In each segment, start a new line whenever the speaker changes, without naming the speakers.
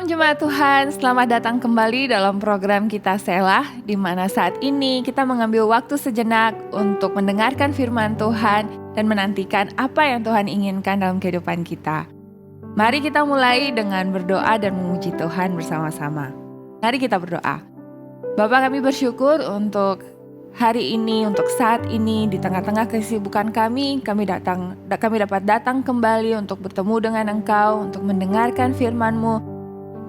Shalom Jemaat Tuhan, selamat datang kembali dalam program kita Selah, di mana saat ini kita mengambil waktu sejenak untuk mendengarkan firman Tuhan dan menantikan apa yang Tuhan inginkan dalam kehidupan kita. Mari kita mulai dengan berdoa dan memuji Tuhan bersama-sama. Mari kita berdoa. Bapa, kami bersyukur untuk hari ini, untuk saat ini, di tengah-tengah kesibukan kami dapat datang kembali untuk bertemu dengan Engkau, untuk mendengarkan firman-Mu,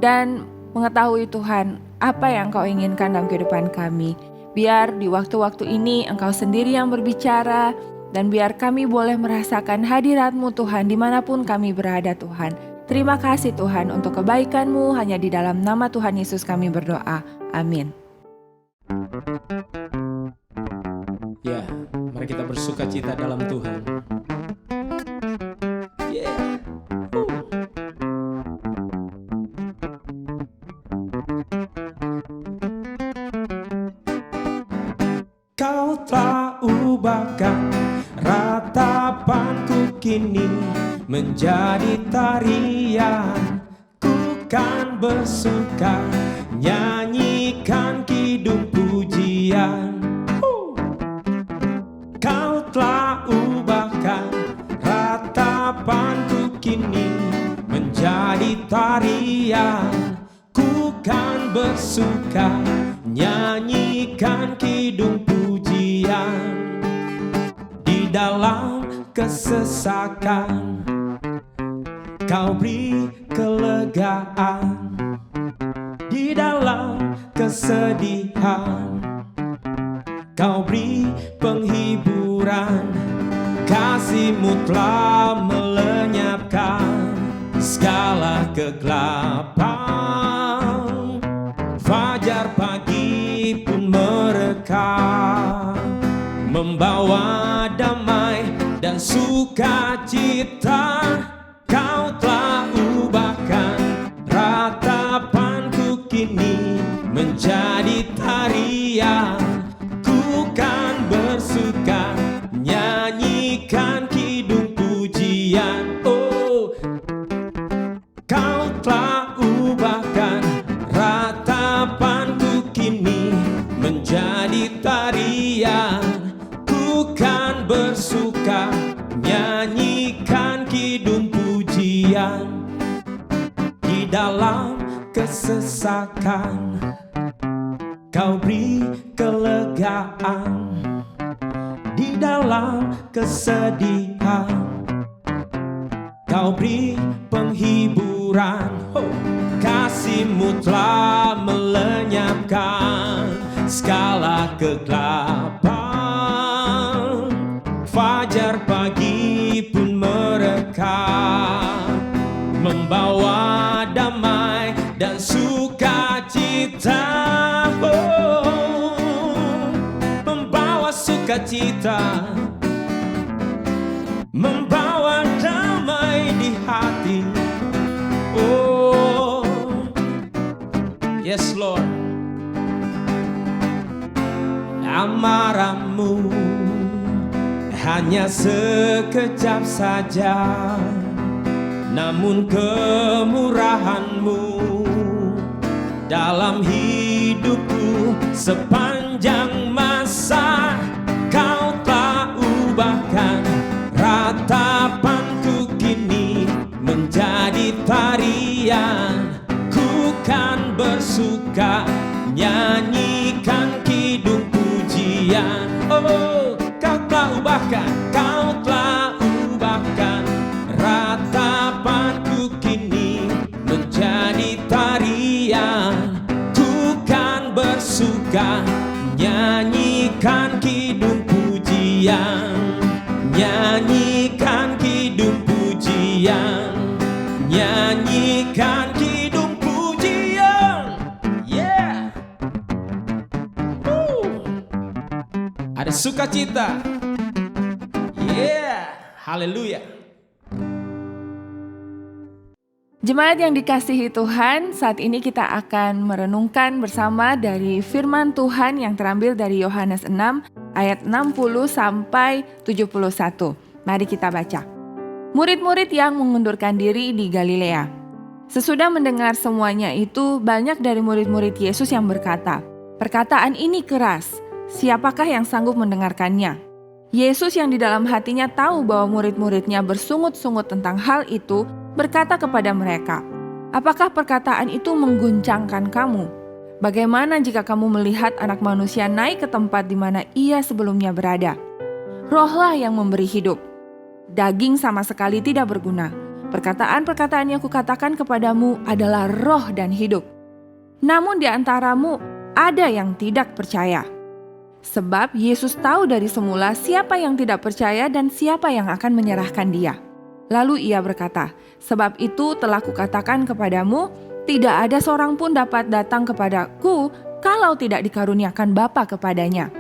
dan mengetahui Tuhan apa yang Engkau inginkan dalam kehidupan kami. Biar di waktu-waktu ini Engkau sendiri yang berbicara, dan biar kami boleh merasakan hadirat-Mu Tuhan dimanapun kami berada Tuhan. Terima kasih Tuhan untuk kebaikan-Mu, hanya di dalam nama Tuhan Yesus kami berdoa. Amin.
Ya, mari kita bersukacita dalam Tuhan. Yeah. Kau telah ubahkan ratapanku kini menjadi tarian. Ku kan bersuka nyanyikan kidung pujian. Kau telah ubahkan ratapanku kini menjadi tarian. Ku kan bersuka nyanyikan kidung pujian. Di dalam kesesakan Kau beri kelegaan. Di dalam kesedihan Kau beri penghiburan. Kasih-Mu telah melenyapkan segala kegelapan. Fajar pagi pun merekah, membawa damai dan sukacita. Kau telah ubahkan ratapanku kini menjadi tarian. Ku kan bersuka nyanyikan kidung pujian. Oh, Kau telah ubahkan ratapanku kini menjadi tarian. Ku kan bersuka nyanyikan kidung pujian. Di dalam kesesakan Kau beri kelegaan. Di dalam kesedihan Kau beri penghiburan. Kasih-Mu telah melenyapkan segala kegelapan. Fajar pagi pun merekah, membawa damai dan sukacita. Membawa sukacita, membawa damai di hati. Oh, yes Lord. Amarah-Mu hanya sekejap saja, namun kemurahan-Mu dalam hidupku sepanjang masa. Kau telah ubahkan ratapanku kini menjadi tarian. Ku kan bersuka nyanyikan kidung pujian. Oh, Kau telah ubahkan ratapanku kini menjadi tarian. Ku kan bersuka nyanyikan kidung pujian. Nyanyikan kidung pujian. Nyanyikan kidung pujian. Yeah. Ada sukacita. Yeah. Haleluya.
Jemaat yang dikasihi Tuhan, saat ini kita akan merenungkan bersama dari firman Tuhan yang terambil dari Yohanes 6 ayat 60 sampai 71. Mari kita baca. Murid-murid yang mengundurkan diri di Galilea. Sesudah mendengar semuanya itu, banyak dari murid-murid Yesus yang berkata, "Perkataan ini keras, siapakah yang sanggup mendengarkannya?" Yesus yang di dalam hatinya tahu bahwa murid-muridnya bersungut-sungut tentang hal itu, berkata kepada mereka, "Apakah perkataan itu mengguncangkan kamu? Bagaimana jika kamu melihat Anak Manusia naik ke tempat di mana ia sebelumnya berada? Rohlah yang memberi hidup. Daging sama sekali tidak berguna. Perkataan-perkataan yang kukatakan kepadamu adalah roh dan hidup. Namun di antaramu ada yang tidak percaya." Sebab Yesus tahu dari semula siapa yang tidak percaya dan siapa yang akan menyerahkan dia. Lalu ia berkata, "Sebab itu telah kukatakan kepadamu, tidak ada seorang pun dapat datang kepadaku kalau tidak dikaruniakan Bapa kepadanya."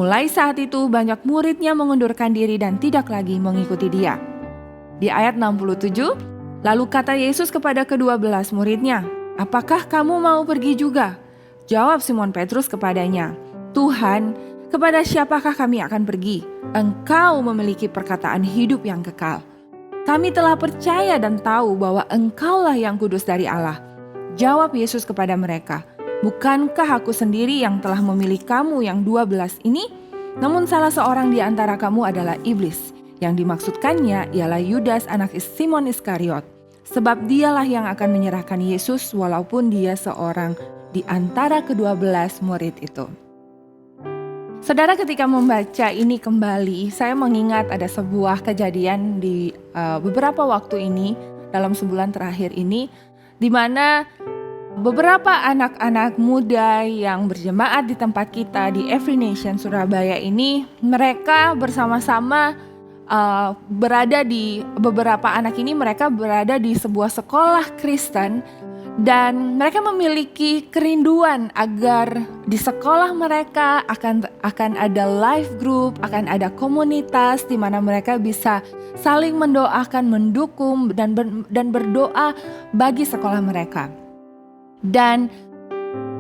Mulai saat itu banyak muridnya mengundurkan diri dan tidak lagi mengikuti dia. Di ayat 67, lalu kata Yesus kepada ke-12 muridnya, "Apakah kamu mau pergi juga?" Jawab Simon Petrus kepadanya, "Tuhan, kepada siapakah kami akan pergi? Engkau memiliki perkataan hidup yang kekal. Kami telah percaya dan tahu bahwa Engkaulah yang kudus dari Allah." Jawab Yesus kepada mereka, "Bukankah aku sendiri yang telah memilih kamu yang 12 ini? Namun salah seorang di antara kamu adalah iblis." Yang dimaksudkannya ialah Yudas anak Simon Iskariot. Sebab dialah yang akan menyerahkan Yesus walaupun dia seorang di antara ke-12 murid itu. Saudara, ketika membaca ini kembali, saya mengingat ada sebuah kejadian di beberapa waktu ini, dalam sebulan terakhir ini, di mana beberapa anak-anak muda yang berjemaat di tempat kita di Every Nation Surabaya ini, mereka bersama-sama beberapa anak ini mereka berada di sebuah sekolah Kristen. Dan mereka memiliki kerinduan agar di sekolah mereka akan ada life group, akan ada komunitas di mana mereka bisa saling mendoakan, mendukung dan berdoa bagi sekolah mereka. Dan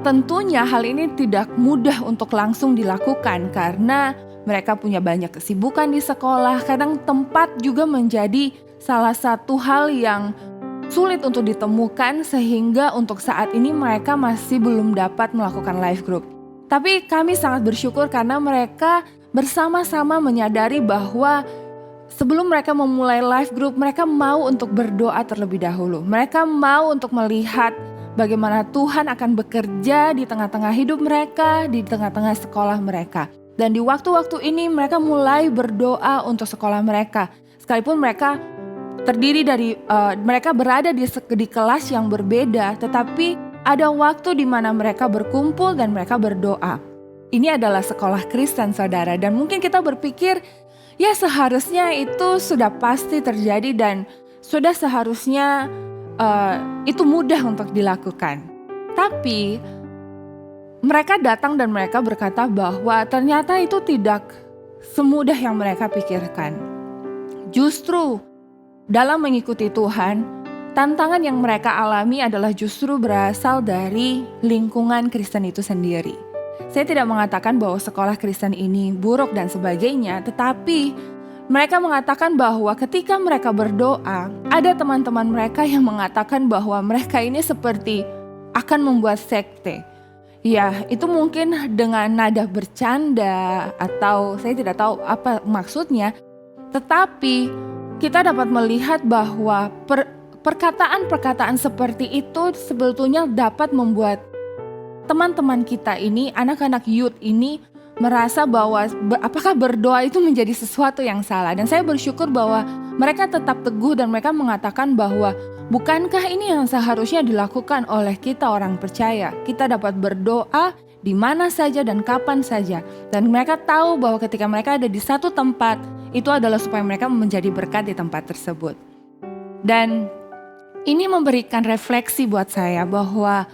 tentunya hal ini tidak mudah untuk langsung dilakukan karena mereka punya banyak kesibukan di sekolah. Kadang tempat juga menjadi salah satu hal yang sulit untuk ditemukan sehingga untuk saat ini mereka masih belum dapat melakukan life group. Tapi kami sangat bersyukur karena mereka bersama-sama menyadari bahwa sebelum mereka memulai life group, mereka mau untuk berdoa terlebih dahulu. Mereka mau untuk melihat bagaimana Tuhan akan bekerja di tengah-tengah hidup mereka, di tengah-tengah sekolah mereka. Dan di waktu-waktu ini mereka mulai berdoa untuk sekolah mereka. Sekalipun mereka terdiri dari mereka berada di kelas yang berbeda, tetapi ada waktu di mana mereka berkumpul dan mereka berdoa. Ini adalah sekolah Kristen, saudara, dan mungkin kita berpikir, ya seharusnya itu sudah pasti terjadi dan sudah seharusnya itu mudah untuk dilakukan. Tapi mereka datang dan mereka berkata bahwa ternyata itu tidak semudah yang mereka pikirkan. Justru dalam mengikuti Tuhan, tantangan yang mereka alami adalah justru berasal dari lingkungan Kristen itu sendiri. Saya tidak mengatakan bahwa sekolah Kristen ini buruk dan sebagainya, tetapi mereka mengatakan bahwa ketika mereka berdoa, ada teman-teman mereka yang mengatakan bahwa mereka ini seperti akan membuat sekte. Ya, itu mungkin dengan nada bercanda atau saya tidak tahu apa maksudnya, tetapi kita dapat melihat bahwa perkataan-perkataan seperti itu sebetulnya dapat membuat teman-teman kita ini, anak-anak youth ini merasa bahwa apakah berdoa itu menjadi sesuatu yang salah. Dan saya bersyukur bahwa mereka tetap teguh dan mereka mengatakan bahwa bukankah ini yang seharusnya dilakukan oleh kita orang percaya. Kita dapat berdoa di mana saja dan kapan saja. Dan mereka tahu bahwa ketika mereka ada di satu tempat, itu adalah supaya mereka menjadi berkat di tempat tersebut. Dan ini memberikan refleksi buat saya bahwa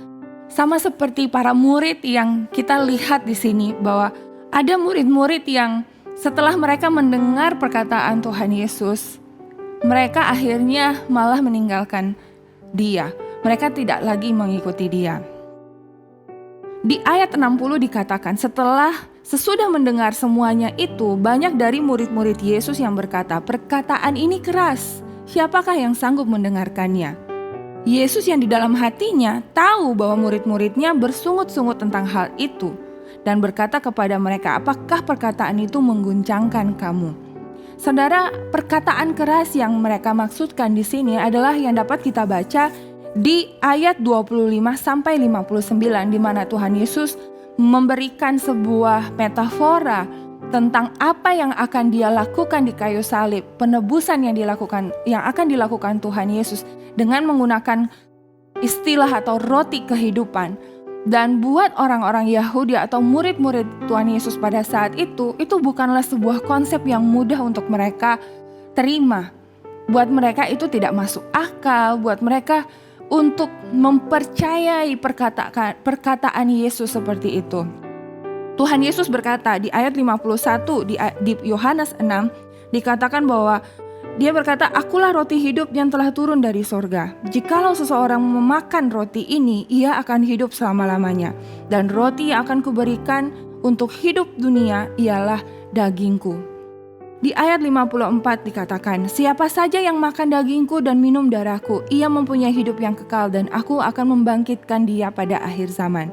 sama seperti para murid yang kita lihat di sini, bahwa ada murid-murid yang setelah mereka mendengar perkataan Tuhan Yesus, mereka akhirnya malah meninggalkan dia. Mereka tidak lagi mengikuti dia. Di ayat 60 dikatakan, sesudah mendengar semuanya itu, banyak dari murid-murid Yesus yang berkata, "Perkataan ini keras, siapakah yang sanggup mendengarkannya?" Yesus yang di dalam hatinya tahu bahwa murid-muridnya bersungut-sungut tentang hal itu dan berkata kepada mereka, apakah perkataan itu mengguncangkan kamu? Saudara, perkataan keras yang mereka maksudkan di sini adalah yang dapat kita baca di ayat 25 sampai 59 di mana Tuhan Yesus memberikan sebuah metafora tentang apa yang akan dia lakukan di kayu salib, penebusan yang akan dilakukan Tuhan Yesus dengan menggunakan istilah atau roti kehidupan. Dan buat orang-orang Yahudi atau murid-murid Tuhan Yesus pada saat itu bukanlah sebuah konsep yang mudah untuk mereka terima. Buat mereka itu tidak masuk akal, buat mereka untuk mempercayai perkataan Yesus seperti itu. Tuhan Yesus berkata di ayat 51 di Yohanes 6 dikatakan bahwa dia berkata, akulah roti hidup yang telah turun dari sorga. Jikalau seseorang memakan roti ini, ia akan hidup selama-lamanya. Dan roti yang akan kuberikan untuk hidup dunia ialah dagingku. Di ayat 54 dikatakan, siapa saja yang makan dagingku dan minum darahku, ia mempunyai hidup yang kekal dan aku akan membangkitkan dia pada akhir zaman.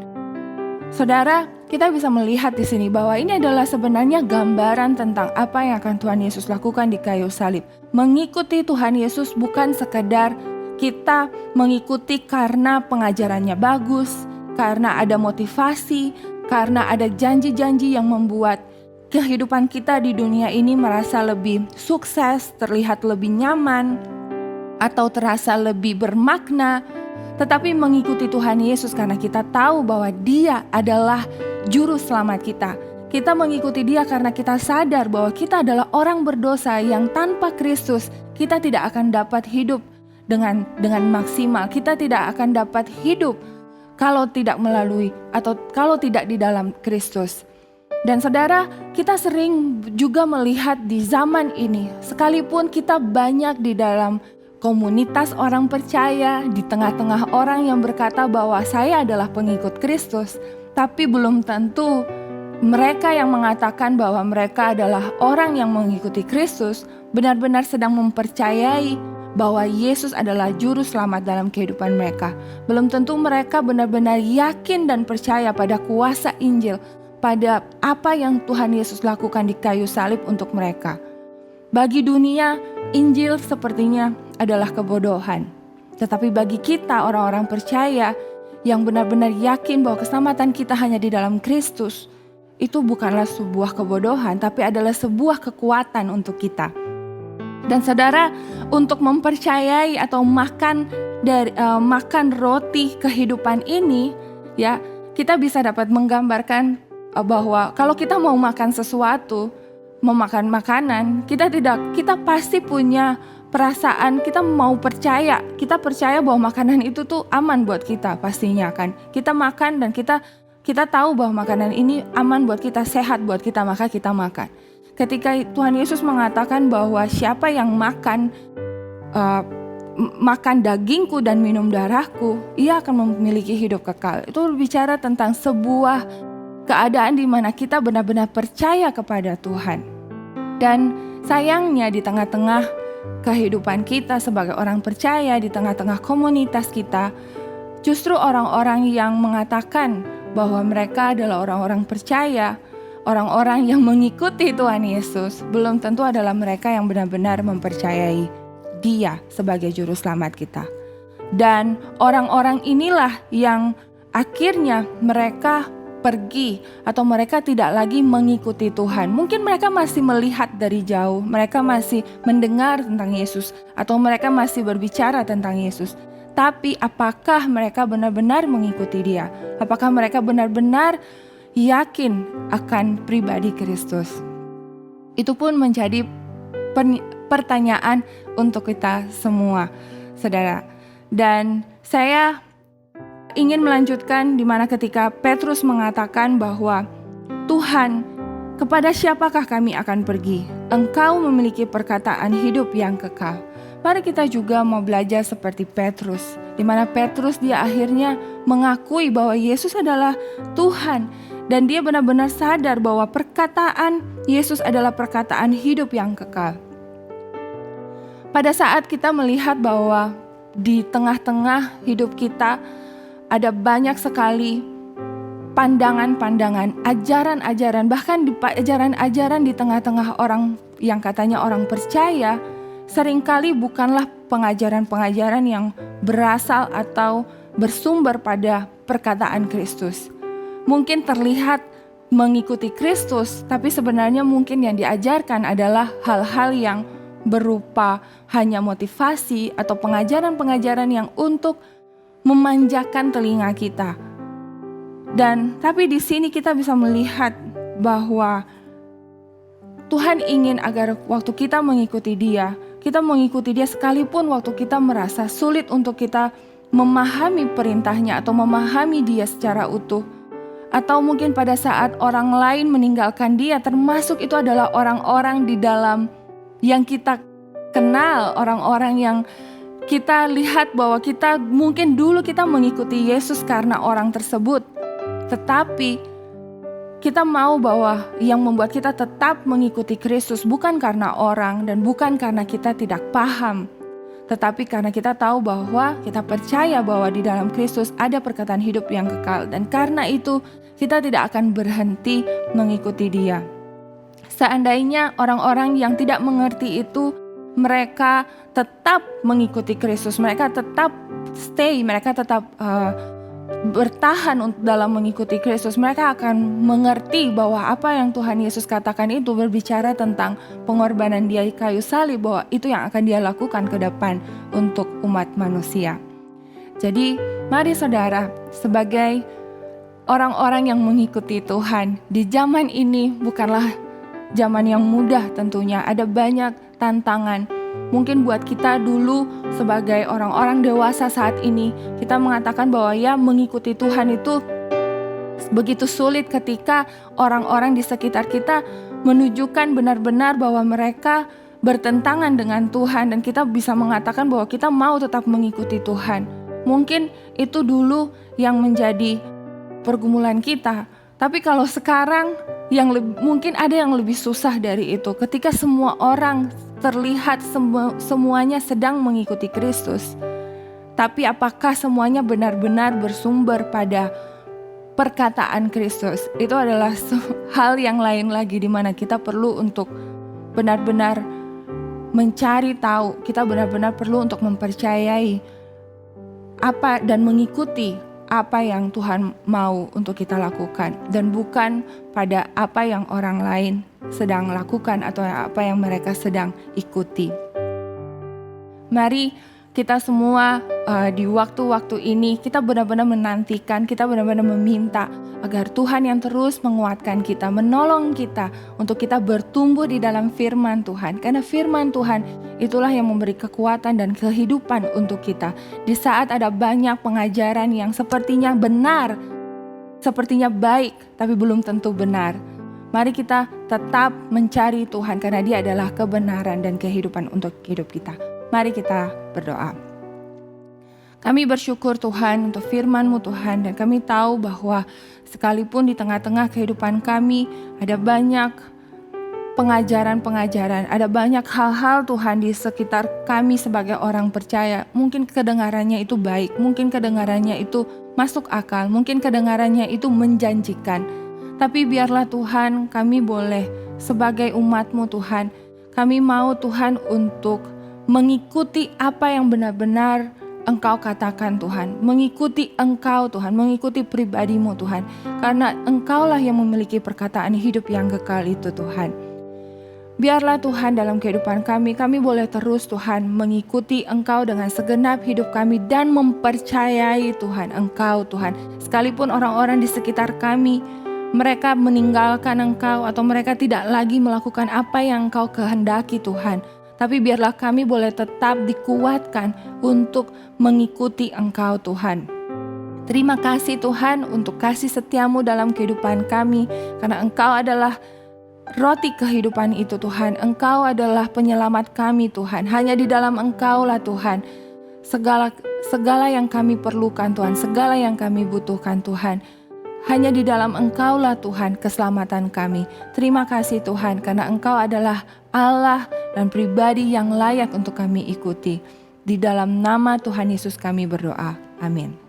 Saudara, kita bisa melihat di sini bahwa ini adalah sebenarnya gambaran tentang apa yang akan Tuhan Yesus lakukan di kayu salib. Mengikuti Tuhan Yesus bukan sekedar kita mengikuti karena pengajarannya bagus, karena ada motivasi, karena ada janji-janji yang membuat kehidupan kita di dunia ini merasa lebih sukses, terlihat lebih nyaman, atau terasa lebih bermakna. Tetapi mengikuti Tuhan Yesus karena kita tahu bahwa Dia adalah juru selamat kita. Kita mengikuti Dia karena kita sadar bahwa kita adalah orang berdosa yang tanpa Kristus kita tidak akan dapat hidup dengan maksimal. Kita tidak akan dapat hidup kalau tidak melalui atau kalau tidak di dalam Kristus. Dan saudara, kita sering juga melihat di zaman ini, sekalipun kita banyak di dalam komunitas orang percaya, di tengah-tengah orang yang berkata bahwa saya adalah pengikut Kristus, tapi belum tentu mereka yang mengatakan bahwa mereka adalah orang yang mengikuti Kristus benar-benar sedang mempercayai bahwa Yesus adalah juru selamat dalam kehidupan mereka. Belum tentu mereka benar-benar yakin dan percaya pada kuasa Injil, pada apa yang Tuhan Yesus lakukan di kayu salib untuk mereka. Bagi dunia, Injil sepertinya adalah kebodohan. Tetapi bagi kita orang-orang percaya yang benar-benar yakin bahwa keselamatan kita hanya di dalam Kristus, itu bukanlah sebuah kebodohan, tapi adalah sebuah kekuatan untuk kita. Dan saudara, untuk mempercayai atau makan roti kehidupan ini, ya, kita bisa dapat menggambarkan bahwa kalau kita mau makan sesuatu, memakan makanan, kita pasti punya perasaan, kita mau percaya, kita percaya bahwa makanan itu tuh aman buat kita pastinya kan. Kita makan dan kita tahu bahwa makanan ini aman buat kita, sehat buat kita, maka kita makan. Ketika Tuhan Yesus mengatakan bahwa siapa yang makan dagingku dan minum darahku, ia akan memiliki hidup kekal. Itu berbicara tentang sebuah keadaan di mana kita benar-benar percaya kepada Tuhan. Dan sayangnya di tengah-tengah kehidupan kita sebagai orang percaya, di tengah-tengah komunitas kita, justru orang-orang yang mengatakan bahwa mereka adalah orang-orang percaya, orang-orang yang mengikuti Tuhan Yesus, belum tentu adalah mereka yang benar-benar mempercayai Dia sebagai juru selamat kita. Dan orang-orang inilah yang akhirnya mereka pergi atau mereka tidak lagi mengikuti Tuhan. Mungkin mereka masih melihat dari jauh, mereka masih mendengar tentang Yesus, atau mereka masih berbicara tentang Yesus. Tapi apakah mereka benar-benar mengikuti Dia? Apakah mereka benar-benar yakin akan pribadi Kristus? Itu pun menjadi pertanyaan untuk kita semua, saudara. Dan saya ingin melanjutkan di mana ketika Petrus mengatakan bahwa Tuhan, kepada siapakah kami akan pergi? Engkau memiliki perkataan hidup yang kekal. Mari kita juga mau belajar seperti Petrus, di mana Petrus dia akhirnya mengakui bahwa Yesus adalah Tuhan dan dia benar-benar sadar bahwa perkataan Yesus adalah perkataan hidup yang kekal. Pada saat kita melihat bahwa di tengah-tengah hidup kita ada banyak sekali pandangan-pandangan, ajaran-ajaran, bahkan di ajaran-ajaran di tengah-tengah orang yang katanya orang percaya, seringkali bukanlah pengajaran-pengajaran yang berasal atau bersumber pada perkataan Kristus. Mungkin terlihat mengikuti Kristus, tapi sebenarnya mungkin yang diajarkan adalah hal-hal yang berupa hanya motivasi atau pengajaran-pengajaran yang untuk memanjakan telinga kita. Tapi di sini kita bisa melihat bahwa Tuhan ingin agar waktu kita mengikuti Dia sekalipun waktu kita merasa sulit untuk kita memahami perintahnya atau memahami Dia secara utuh. Atau mungkin pada saat orang lain meninggalkan Dia, termasuk itu adalah orang-orang di dalam yang kita kenal, orang-orang yang kita lihat bahwa kita mungkin dulu kita mengikuti Yesus karena orang tersebut. Tetapi kita mau bahwa yang membuat kita tetap mengikuti Kristus bukan karena orang dan bukan karena kita tidak paham, tetapi karena kita tahu bahwa kita percaya bahwa di dalam Kristus ada perkataan hidup yang kekal, dan karena itu kita tidak akan berhenti mengikuti Dia. Seandainya orang-orang yang tidak mengerti itu, mereka tetap mengikuti Kristus, mereka tetap mereka tetap bertahan dalam mengikuti Kristus, mereka akan mengerti bahwa apa yang Tuhan Yesus katakan itu berbicara tentang pengorbanan Dia di kayu salib, bahwa itu yang akan Dia lakukan ke depan untuk umat manusia. Jadi mari saudara, sebagai orang-orang yang mengikuti Tuhan, di zaman ini bukanlah zaman yang mudah tentunya, ada banyak tantangan. Mungkin buat kita dulu sebagai orang-orang dewasa saat ini, kita mengatakan bahwa ya mengikuti Tuhan itu begitu sulit ketika orang-orang di sekitar kita menunjukkan benar-benar bahwa mereka bertentangan dengan Tuhan, dan kita bisa mengatakan bahwa kita mau tetap mengikuti Tuhan. Mungkin itu dulu yang menjadi pergumulan kita. Tapi kalau sekarang mungkin ada yang lebih susah dari itu, ketika semua orang terlihat semuanya sedang mengikuti Kristus. Tapi apakah semuanya benar-benar bersumber pada perkataan Kristus? Itu adalah hal yang lain lagi, di mana kita perlu untuk benar-benar mencari tahu. Kita benar-benar perlu untuk mempercayai apa dan mengikuti apa yang Tuhan mau untuk kita lakukan, dan bukan pada apa yang orang lain sedang lakukan atau apa yang mereka sedang ikuti. Mari kita semua di waktu-waktu ini kita benar-benar menantikan, kita benar-benar meminta agar Tuhan yang terus menguatkan kita, menolong kita untuk kita bertumbuh di dalam firman Tuhan. Karena firman Tuhan itulah yang memberi kekuatan dan kehidupan untuk kita. Di saat ada banyak pengajaran yang sepertinya benar, sepertinya baik, tapi belum tentu benar, mari kita tetap mencari Tuhan, karena Dia adalah kebenaran dan kehidupan untuk hidup kita. Mari kita berdoa. Kami bersyukur Tuhan untuk firman-Mu Tuhan, dan kami tahu bahwa sekalipun di tengah-tengah kehidupan kami ada banyak pengajaran-pengajaran, ada banyak hal-hal Tuhan di sekitar kami sebagai orang percaya. Mungkin kedengarannya itu baik, mungkin kedengarannya itu masuk akal, mungkin kedengarannya itu menjanjikan. Tapi biarlah Tuhan, kami boleh sebagai umat-Mu Tuhan, kami mau Tuhan untuk mengikuti apa yang benar-benar Engkau katakan Tuhan, mengikuti Engkau Tuhan, mengikuti pribadi-Mu Tuhan, karena Engkaulah yang memiliki perkataan hidup yang kekal itu Tuhan. Biarlah Tuhan dalam kehidupan kami boleh terus Tuhan mengikuti Engkau dengan segenap hidup kami, dan mempercayai Tuhan Engkau Tuhan. Sekalipun orang-orang di sekitar kami, mereka meninggalkan Engkau atau mereka tidak lagi melakukan apa yang Engkau kehendaki Tuhan, tapi biarlah kami boleh tetap dikuatkan untuk mengikuti Engkau Tuhan. Terima kasih Tuhan untuk kasih setia-Mu dalam kehidupan kami, karena Engkau adalah roti kehidupan itu Tuhan. Engkau adalah penyelamat kami Tuhan. Hanya di dalam Engkau-lah Tuhan segala yang kami perlukan Tuhan, segala yang kami butuhkan Tuhan. Hanya di dalam Engkau-lah Tuhan keselamatan kami. Terima kasih Tuhan, karena Engkau adalah Allah dan pribadi yang layak untuk kami ikuti. Di dalam nama Tuhan Yesus kami berdoa. Amin.